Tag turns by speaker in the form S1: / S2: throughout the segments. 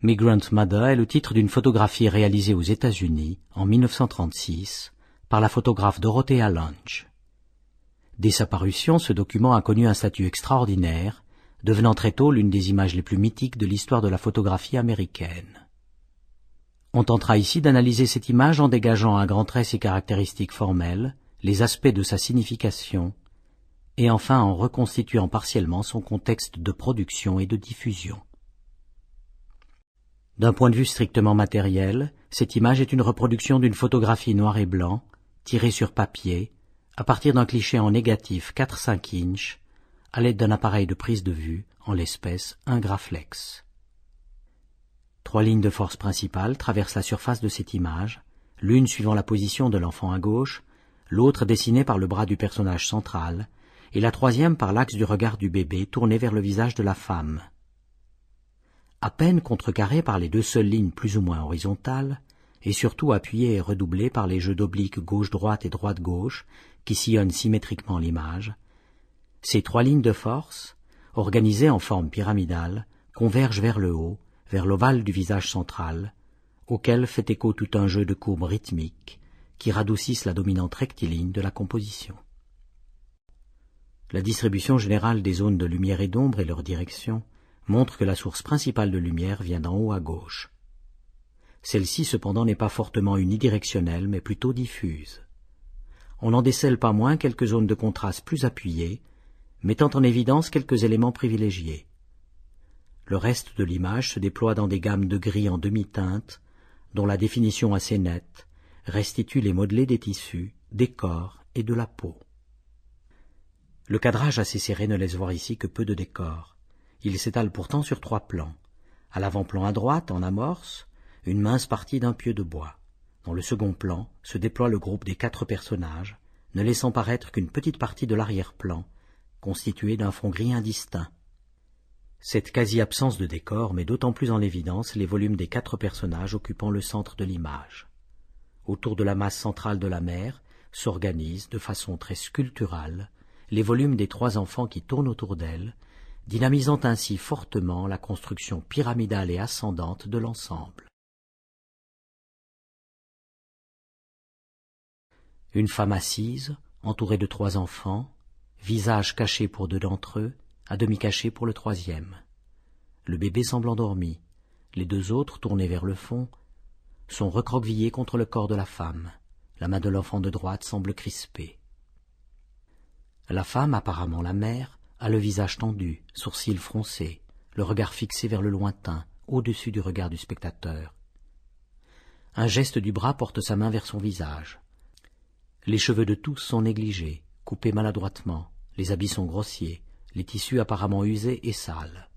S1: Migrant Mother est le titre d'une photographie réalisée aux États-Unis en 1936 par la photographe Dorothea Lange. Dès sa parution, ce document a connu un statut extraordinaire, devenant très tôt l'une des images les plus mythiques de l'histoire de la photographie américaine. On tentera ici d'analyser cette image en dégageant à grands traits ses caractéristiques formelles, les aspects de sa signification, et enfin en reconstituant partiellement son contexte de production et de diffusion. D'un point de vue strictement matériel, cette image est une reproduction d'une photographie noir et blanc, tirée sur papier, à partir d'un cliché en négatif 4-5 inches, à l'aide d'un appareil de prise de vue, en l'espèce un Graflex. 3 lignes de force principales traversent la surface de cette image, l'une suivant la position de l'enfant à gauche, l'autre dessinée par le bras du personnage central, et la troisième par l'axe du regard du bébé tourné vers le visage de la femme. À peine contrecarrée par les 2 seules lignes plus ou moins horizontales, et surtout appuyée et redoublée par les jeux d'obliques gauche-droite et droite-gauche qui sillonnent symétriquement l'image, ces 3 lignes de force, organisées en forme pyramidale, convergent vers le haut, vers l'ovale du visage central, auquel fait écho tout un jeu de courbes rythmiques qui radoucissent la dominante rectiligne de la composition. La distribution générale des zones de lumière et d'ombre et leur direction montre que la source principale de lumière vient d'en haut à gauche. Celle-ci cependant n'est pas fortement unidirectionnelle mais plutôt diffuse. On n'en décèle pas moins quelques zones de contraste plus appuyées, mettant en évidence quelques éléments privilégiés. Le reste de l'image se déploie dans des gammes de gris en demi-teinte, dont la définition assez nette restitue les modelés des tissus, des corps et de la peau. Le cadrage assez serré ne laisse voir ici que peu de décors. Il s'étale pourtant sur 3 plans. À l'avant-plan à droite, en amorce, une mince partie d'un pieu de bois. Dans le second plan se déploie le groupe des 4 personnages, ne laissant paraître qu'une petite partie de l'arrière-plan, constituée d'un fond gris indistinct. Cette quasi-absence de décor met d'autant plus en évidence les volumes des 4 personnages occupant le centre de l'image. Autour de la masse centrale de la mère s'organisent, de façon très sculpturale, les volumes des 3 enfants qui tournent autour d'elle, dynamisant ainsi fortement la construction pyramidale et ascendante de l'ensemble. Une femme assise, entourée de 3 enfants, visage caché pour 2 d'entre eux, à demi caché pour le 3e. Le bébé semble endormi, les 2 autres, tournés vers le fond, sont recroquevillés contre le corps de la femme. La main de l'enfant de droite semble crispée. La femme, apparemment la mère, a le visage tendu, sourcils froncés, le regard fixé vers le lointain, au-dessus du regard du spectateur. Un geste du bras porte sa main vers son visage. Les cheveux de tous sont négligés, coupés maladroitement, les habits sont grossiers, les tissus apparemment usés et sales.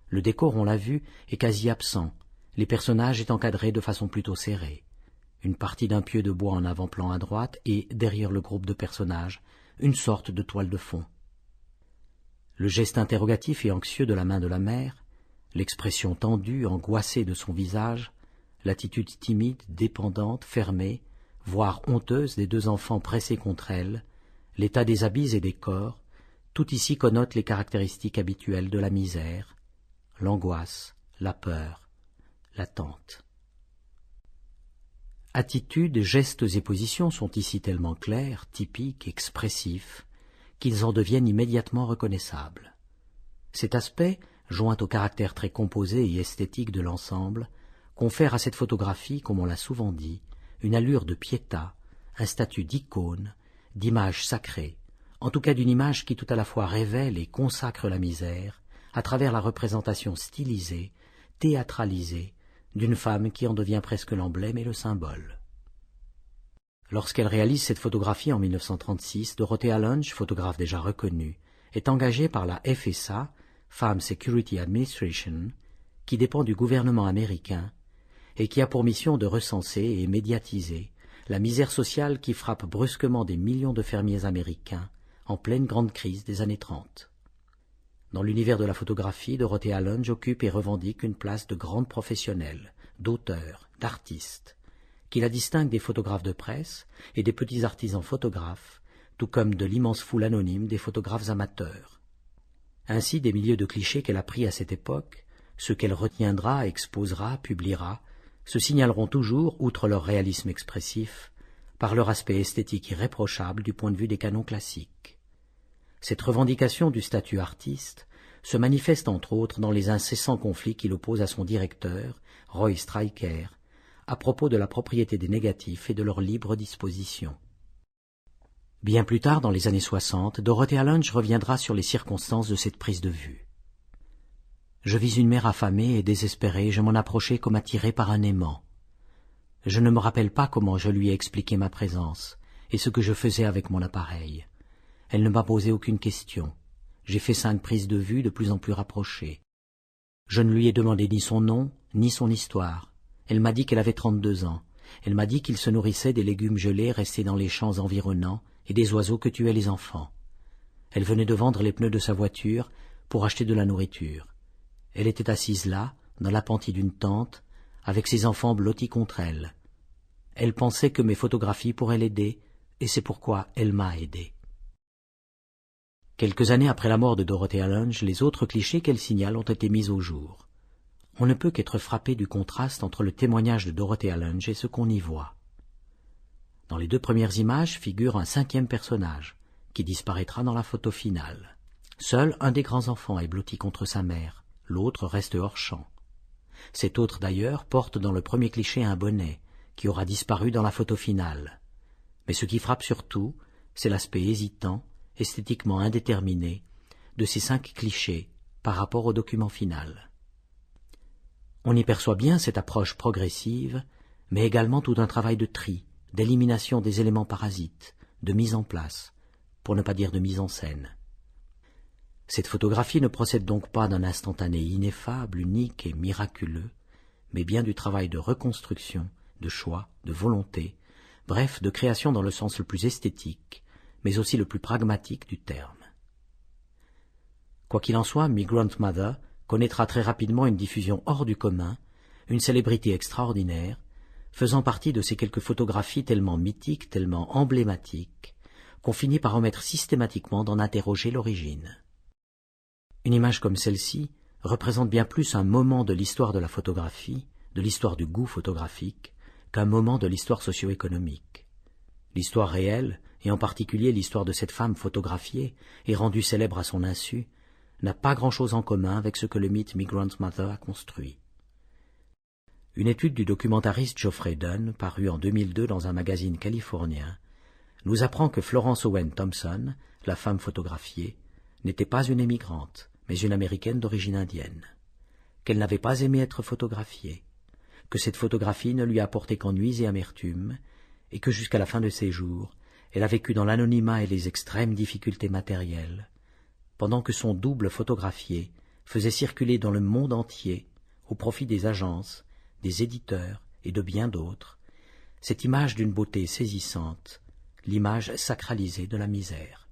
S1: Le décor, on l'a vu, est quasi absent, les personnages est encadré de façon plutôt serrée. Une partie d'un pieu de bois en avant-plan à droite et, derrière le groupe de personnages, une sorte de toile de fond. Le geste interrogatif et anxieux de la main de la mère, l'expression tendue, angoissée de son visage, l'attitude timide, dépendante, fermée, voire honteuse des 2 enfants pressés contre elle, l'état des habits et des corps, tout ici connote les caractéristiques habituelles de la misère, l'angoisse, la peur, l'attente. Attitudes, gestes et positions sont ici tellement clairs, typiques, expressifs, qu'ils en deviennent immédiatement reconnaissables. Cet aspect, joint au caractère très composé et esthétique de l'ensemble, confère à cette photographie, comme on l'a souvent dit, une allure de pietà, un statut d'icône, d'image sacrée, en tout cas d'une image qui tout à la fois révèle et consacre la misère, à travers la représentation stylisée, théâtralisée, d'une femme qui en devient presque l'emblème et le symbole. Lorsqu'elle réalise cette photographie en 1936, Dorothea Lange, photographe déjà reconnue, est engagée par la FSA, Farm Security Administration, qui dépend du gouvernement américain et qui a pour mission de recenser et médiatiser la misère sociale qui frappe brusquement des millions de fermiers américains en pleine grande crise des années 30. Dans l'univers de la photographie, Dorothea Lange occupe et revendique une place de grande professionnelle, d'auteur, d'artiste, qui la distingue des photographes de presse et des petits artisans photographes, tout comme de l'immense foule anonyme des photographes amateurs. Ainsi, des milieux de clichés qu'elle a pris à cette époque ceux qu'elle retiendra, exposera, publiera, se signaleront toujours, outre leur réalisme expressif, par leur aspect esthétique irréprochable du point de vue des canons classiques. Cette revendication du statut artiste se manifeste entre autres dans les incessants conflits qu'il oppose à son directeur, Roy Stryker, à propos de la propriété des négatifs et de leur libre disposition. Bien plus tard, dans les années 60, Dorothea Lange reviendra sur les circonstances de cette prise de vue. Je vis une mère affamée et désespérée, je m'en approchai comme attiré par un aimant. Je ne me rappelle pas comment je lui ai expliqué ma présence et ce que je faisais avec mon appareil. Elle ne m'a posé aucune question. J'ai fait 5 prises de vue de plus en plus rapprochées. Je ne lui ai demandé ni son nom, ni son histoire. Elle m'a dit qu'elle avait 32 ans. Elle m'a dit qu'il se nourrissait des légumes gelés restés dans les champs environnants et des oiseaux que tuaient les enfants. Elle venait de vendre les pneus de sa voiture pour acheter de la nourriture. Elle était assise là, dans l'appentis d'une tente, avec ses enfants blottis contre elle. Elle pensait que mes photographies pourraient l'aider, et c'est pourquoi elle m'a aidé. Quelques années après la mort de Dorothea Lange, les autres clichés qu'elle signale ont été mis au jour. On ne peut qu'être frappé du contraste entre le témoignage de Dorothea Lange et ce qu'on y voit. Dans les 2 premières images figure un 5e personnage, qui disparaîtra dans la photo finale. Seul un des grands enfants est blotti contre sa mère, l'autre reste hors champ. Cet autre d'ailleurs porte dans le premier cliché un bonnet, qui aura disparu dans la photo finale. Mais ce qui frappe surtout, c'est l'aspect hésitant, esthétiquement indéterminé, de ces 5 clichés par rapport au document final. On y perçoit bien cette approche progressive, mais également tout un travail de tri, d'élimination des éléments parasites, de mise en place, pour ne pas dire de mise en scène. Cette photographie ne procède donc pas d'un instantané ineffable, unique et miraculeux, mais bien du travail de reconstruction, de choix, de volonté, bref, de création dans le sens le plus esthétique, mais aussi le plus pragmatique du terme. Quoi qu'il en soit, Migrant Mother connaîtra très rapidement une diffusion hors du commun, une célébrité extraordinaire, faisant partie de ces quelques photographies tellement mythiques, tellement emblématiques, qu'on finit par omettre systématiquement d'en interroger l'origine. Une image comme celle-ci représente bien plus un moment de l'histoire de la photographie, de l'histoire du goût photographique, qu'un moment de l'histoire socio-économique. L'histoire réelle, et en particulier l'histoire de cette femme photographiée et rendue célèbre à son insu, n'a pas grand-chose en commun avec ce que le mythe Migrant Mother a construit. Une étude du documentariste Geoffrey Dunn, parue en 2002 dans un magazine californien, nous apprend que Florence Owen Thompson, la femme photographiée, n'était pas une émigrante, mais une Américaine d'origine indienne, qu'elle n'avait pas aimé être photographiée, que cette photographie ne lui a apporté qu'ennuis et amertume, et que jusqu'à la fin de ses jours, elle a vécu dans l'anonymat et les extrêmes difficultés matérielles, pendant que son double photographié faisait circuler dans le monde entier, au profit des agences, des éditeurs et de bien d'autres, cette image d'une beauté saisissante, l'image sacralisée de la misère.